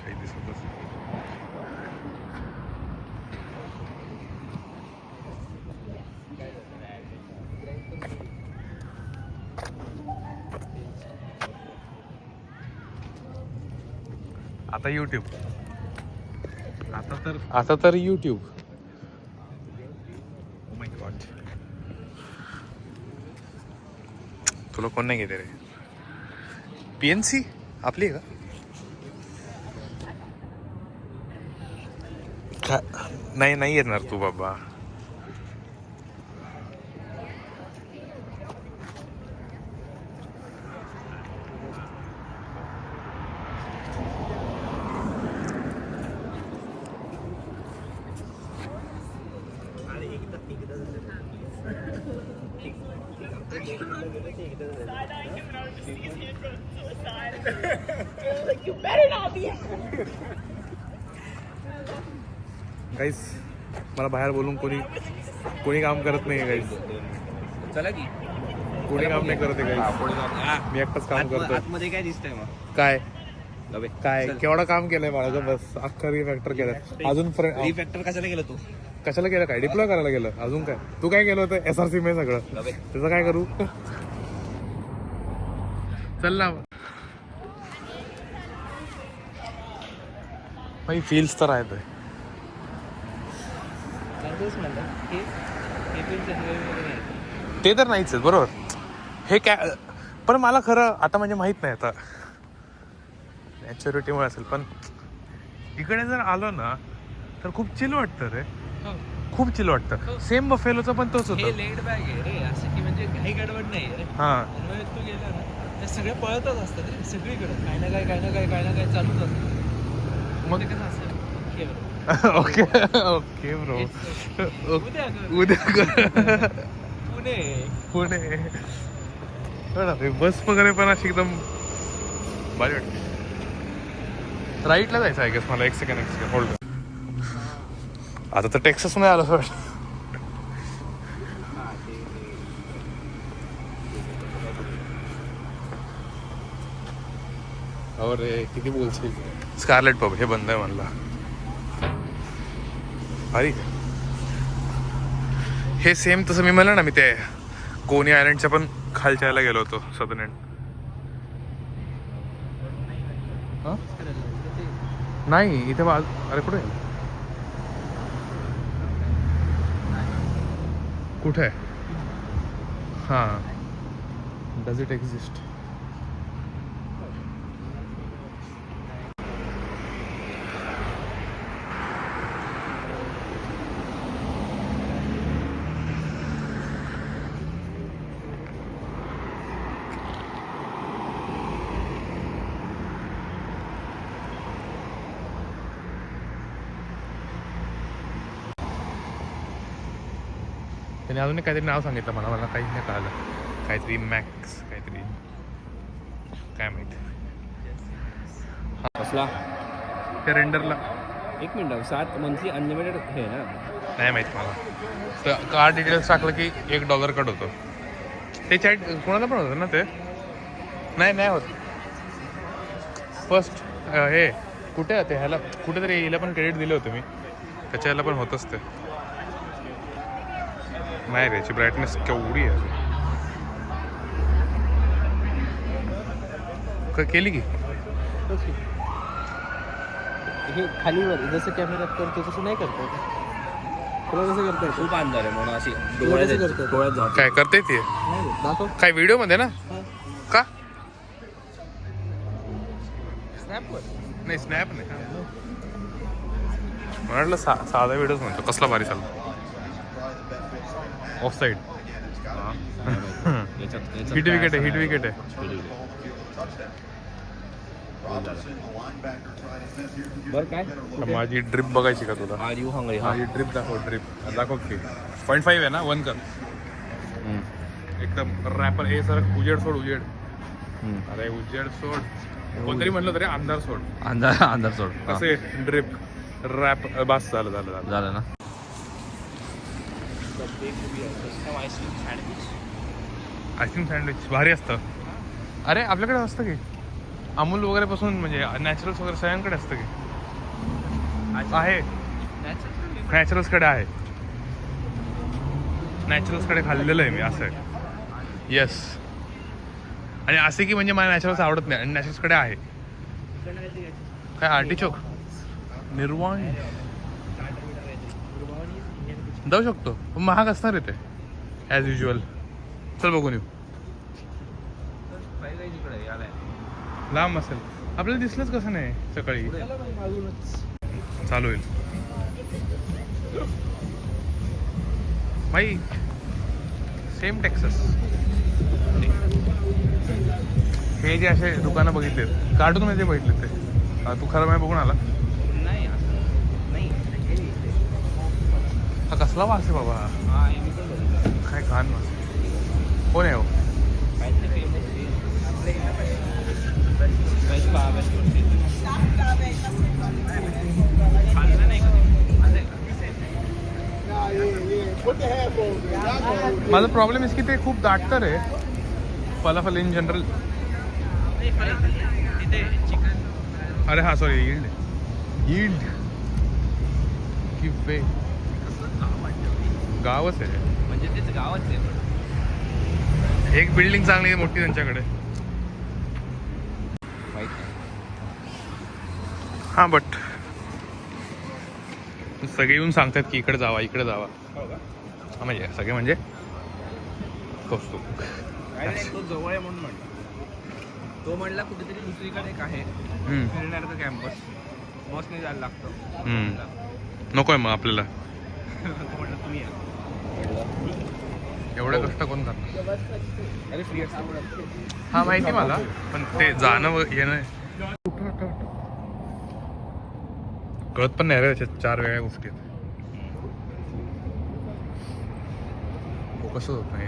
काही दिसतच नाही. आता यूट्यूब, आता तर यूट्यूब. ओ माय गॉड, तुला कोण नाही घेते रे? PNC आपली आहे का? नाही नाही येणार तू बाबा. गाईस, मला बाहेर बोलून कोणी काम करत नाही गाईस. चला की कोणी काम नाही करत आहे गाईस. मी एकटाच काम करतो. आतमध्ये काय दिसतंय मग? काय लवे काय केवढं काम केलंय माझं? बस अख्खा रिफॅक्टर केलं. अजून रिफॅक्टर कशाला गेलं तू? कशाला केलं? काय डिप्लॉय करायला गेलं? अजून काय तू काय केलं होतं? SRC में सगळं. लवे त्याचं काय करू? चल ना भाई, फील्स तर आहेत. ते तर नाहीच आहे बरोबर. हे काय पण मला खरं आता म्हणजे माहित नाही, आता मॅच्युरिटीमुळे असेल, पण इकडे जर आलो ना तर खूप चिल वाटतं रे. खूप चिल वाटतं. सेम बफेलोचं पण तोच हे होतं. लेट बॅग आहे रे, असं की म्हणजे काही गडबड नाही रे. हा, त्यामुळे तू गेला ना ते सगळे पळतच असतात रे सगळीकडे. काय ना काय चालूच असतं. मग ते कसं असतं okay bro. Okay okay bro. उद्या कर. उद्या पुणे पुणे बस वगैरे पण अशी एकदम भारी वाटते. राईटला जायचं आहे गेस मला. एक सेकंड होल्ड. आता तर टेक्सास मध्ये आलो सर. अरे किती बोलशील. स्कारलेट पब हे बंद आहे म्हणला. अरे हे सेम तसं मी म्हणलं ना, मी ते कोनी आयलंडच्या पण खालच्या यायला गेलो होतो, सदर्न एंड. नाही इथे अरे कुठे आहे? कुठे आहे? हां, डज इट एक्झिस्ट? त्याने अजून काहीतरी नाव सांगितलं मला काहीच नाही कळालं. काहीतरी मॅक्स काहीतरी, काय माहिती. कसला त्या रेंडरला एक मिनिट 7 मंथली अनलिमिटेड हे ना. नाही माहिती मला. तर कार्ड डिटेल्स टाकलं की $1 कट होतो. ते चॅट कोणाला पण होतं ना ते? नाही होत. फर्स्ट हे कुठे ते ह्याला कुठेतरी हिला पण क्रेडिट दिले होते मी, त्याच्या ह्याला पण होतच ते. नाही रे, याची ब्राईटनेस केवढी आहे. केली की हे खालीवर जसं कॅमेऱ्यात करतो तसं नाही करतो. तुला कसं करता येतं? खूप अंधार आहे म्हणून अशी डोळ्यात जातो. काय करते ती? दाखव काय व्हिडिओ मध्ये ना? का स्नॅपवर नाही? स्नॅप नाही म्हटलं, साधा व्हिडिओच म्हणतो. कसला भारी चालतो ऑफ साईड. हिट विकेट आहे. बरं काय माझी ड्रिप बघायची का तुला? Are you hungry? माझी ड्रिप दाखव की 0.5 आहे ना. 1 कर एकदम रॅपर. हे सर उजेड सोड. अरे उजेड सोड. कोणतरी म्हणलं तरी अंधार सोड. अंधार सोड. कसे ड्रिप रॅप बस झालं ना. आईस्क्रीम सँडविच भारी असतं. अरे आपल्याकडे असतं की अमूल वगैरे पासून म्हणजे नॅचरल्स वगैरे सगळ्यांकडे असतं की आहे. नॅचरल्सकडे आहे. नॅचरल्सकडे खाल्लेलं आहे मी असं आहे. येस. आणि असे की म्हणजे मला नॅचरल्स आवडत नाही आणि नॅचरल्सकडे आहे. काय आर्टिचोक निर्वाण जाऊ शकतो पण महाग असणार आहे ते ॲज युजल. चल बघून येऊ. लांब असेल आपल्याला दिसलंच कसं नाही सकाळी. चालू होईल भाई. Same Texas. हे जे असे दुकानं बघितलेत कार्टूनमध्ये बघितले ते तू खरं नाही बघून आला. हा कसला वास आहे बाबा. काय घाण वास. कोण आहे हो. माझा प्रॉब्लेम आहे की ते खूप दाटतर आहे फलाफल इन जनरल. अरे हा सॉरी यील्ड की वे गावच आहे म्हणजे तेच गावच आहे. एक बिल्डिंग चांगली आहे मोठी त्यांच्याकडे. हां बट सगळे येऊन सांगतात की इकडे जावा इकडे जावा. हां म्हणजे सगळे म्हणजे कौस्तुभ तो जवळ आहे म्हणून म्हणतो. तो म्हणला कुठेतरी दुसरीकडे एक आहे फिरण्याचं कॅम्पस बसने जायला लागतं. नको आहे मग आपल्याला म्हटलं तुम्ही या. एवढे कष्ट कोण करणार. अरे फ्री हा माहिती मला पण ते जाणं येणं कळत पण नाही रे. त्याच्यात 4 वेगळ्या गोष्टी आहेत. फोकसच होत नाही.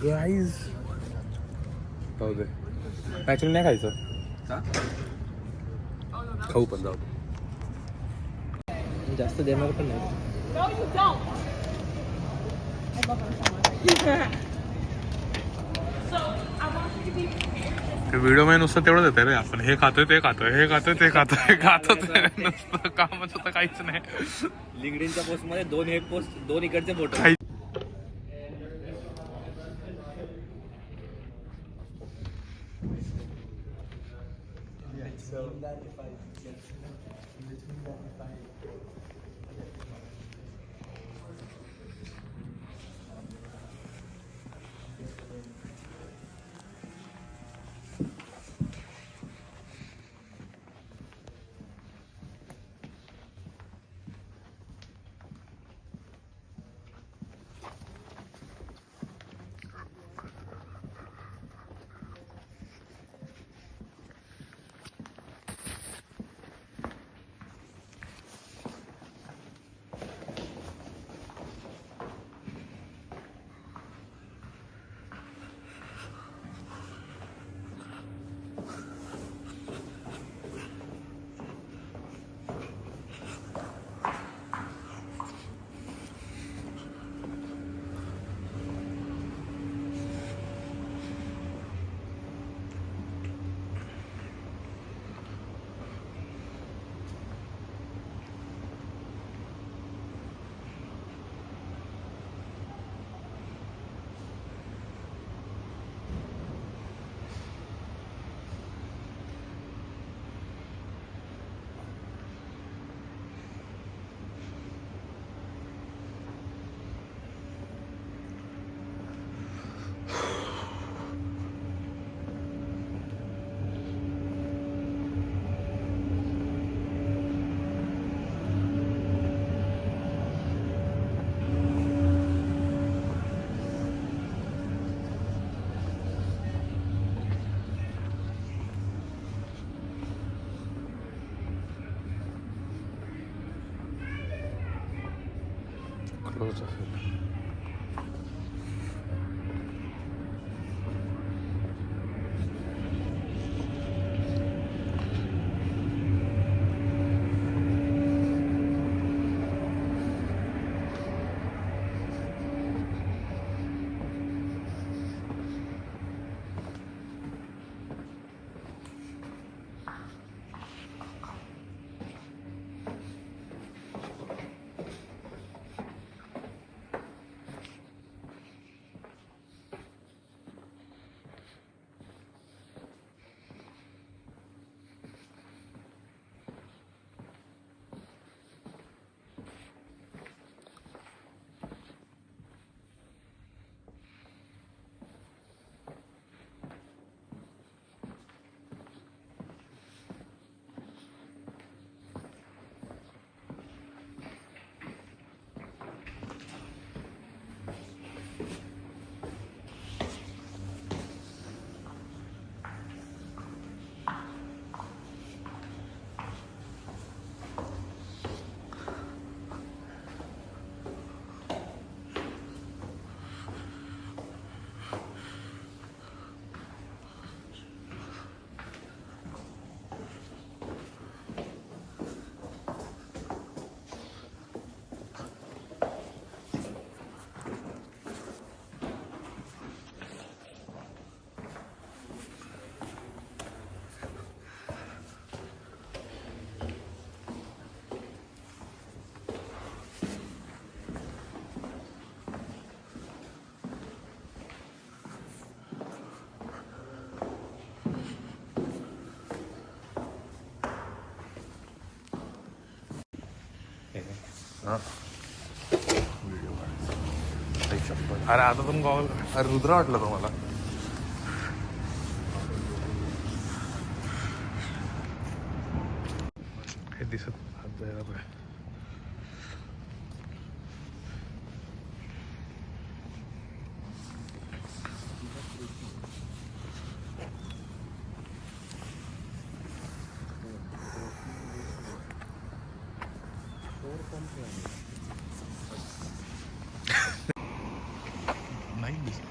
गाईज जाऊ दे ॲक्च्युली नाही खायचं. खाऊ पण जाऊ दे. जास्त देणार पण नाही. व्हिडिओ मध्ये नुसतं तेवढं देते रे आपण. हे खातोय ते खातोय हे खातोय ते खातोय हे खातोच नुसतं कामच होतं काहीच नाही. लिंक्डइनच्या पोस्ट मध्ये 2 हे पोस्ट 2 इकडचे फोटो. क्लोज असेल. हां व्हिडिओ काढायचा आई शपथ. अरे आता पण गॉगल. अरे रुद्र वाटलं तुम्हाला. हे दिसत हात जायला पाहिजे. नाही दिसत.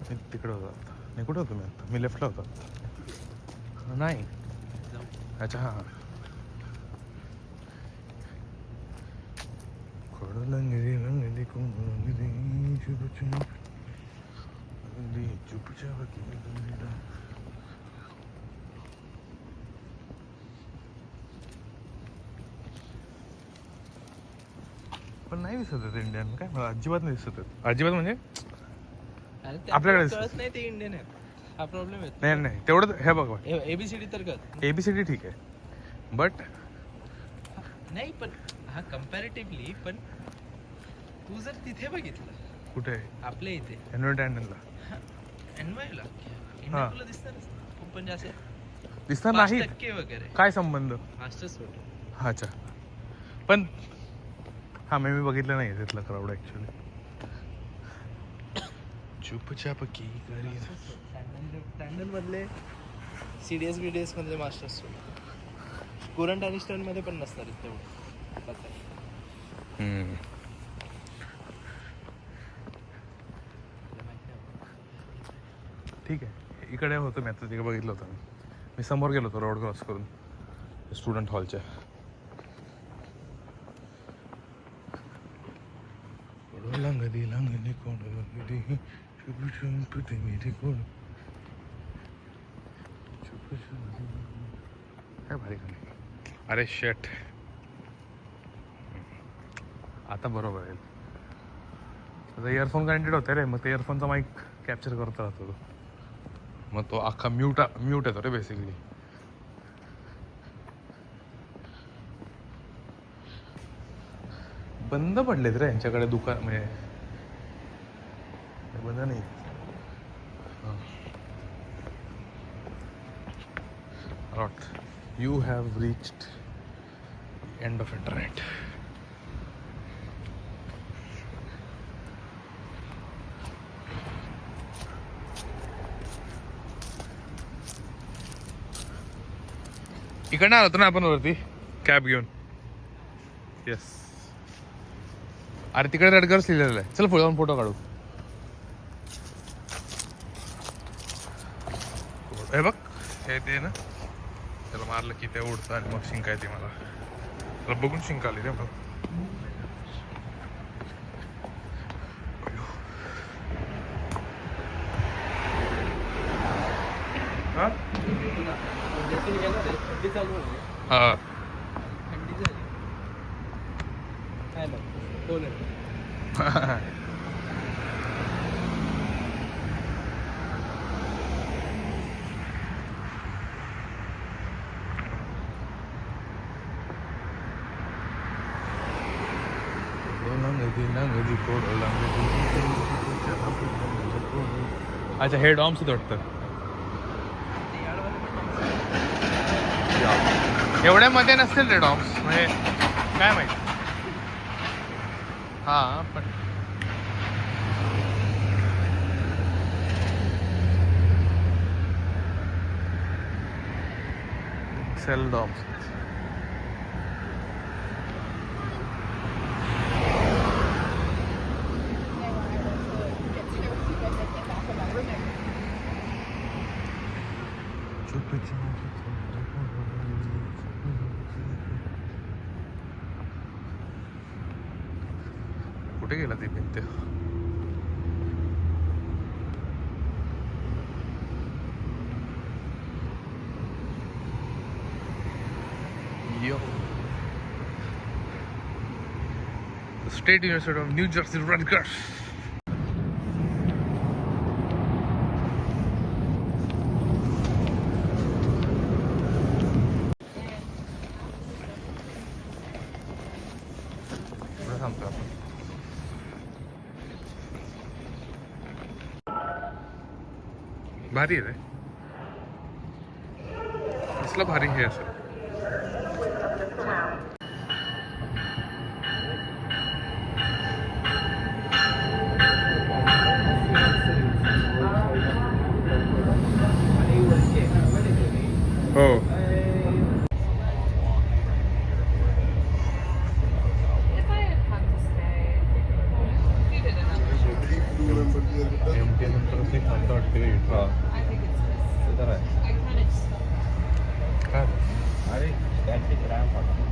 मी तिकडे होतो आता. नाही कुठे होतो मी आता. मी लेफ्टला होतो आता. नाही अच्छा हां. लंगडी लंगडी कोंगडी चुपचाप चुपचाप. पण नाही दिसत आहेत इंडियन. काय मला अजिबात नाही दिसत आहेत. अजिबात म्हणजे आपल्याकडे कळत नाही ते इंडियन आहेत. हा प्रॉब्लेम आहे. नाही नाही तेवढं. हे बघ एबीसीडी तर कळत. ABCD ठीक आहे बट नाही पण हा कम्पॅरेटिव्हली. पण तू जर तिथे बघितलं कुठे आपल्या इथे एनवायला एनवायला इंडिया तुला दिसणारच खूप म्हणजे असे दिसणार नाही 5% वगैरे. काय संबंध. Masters photo. अच्छा पण हां मी बघितलं नाही तिथलं क्राऊड ॲक्च्युली. चुपचाप की करी. लंडन मधले CDS BDS मधले मास्टर्स कुरंट आणि स्टर्न मध्ये पण नसणार तेवढं. ठीक आहे. इकडे होतो मी आता. तिकडे बघितलं होतं मी समोर गेलो होतो रोड क्रॉस करून स्टुडंट हॉलच्या. लंगडी लंगडी कोण लंगडी चुप चुप ते मेरी कोण. काय भारी गाणी. अरे शेट आता बरोबर आहे. आता इयरफोन कनेक्टेड होते रे. मग ते इयरफोनचा माईक कॅप्चर करत राहतो तो. मग तो अख्खा म्यूट येतो रे बेसिकली. बंद पडलेत रे यांच्याकडे दुकान. म्हणजे बंद नाही. You have reached end of internet. इकडनं आलो होतो ना आपण वरती कॅब घेऊन. येस. अरे तिकडे रेडगर्स लिहिलेलं आहे. चल पुढे जाऊन फोटो काढू. हे बघ हे ते ना त्याला मारलं की ते उडतं आणि मग शिंका येते. मला बघून शिंका आली रे. बघ हां हां काय मग कोण आहे. अच्छा हे डॉम्स वाटतं. एवढ्या मध्ये नसतील रे डॉम्स. म्हणजे काय माहिती. हां पण सेल डॉम्स. कुठे गेला ती भिंत. State university of new Jersey Rutgers. पुढे थांबतो आपण. भारी आहे रे, कसलं भारी हे असं. हो अरे त्याची रॅम्प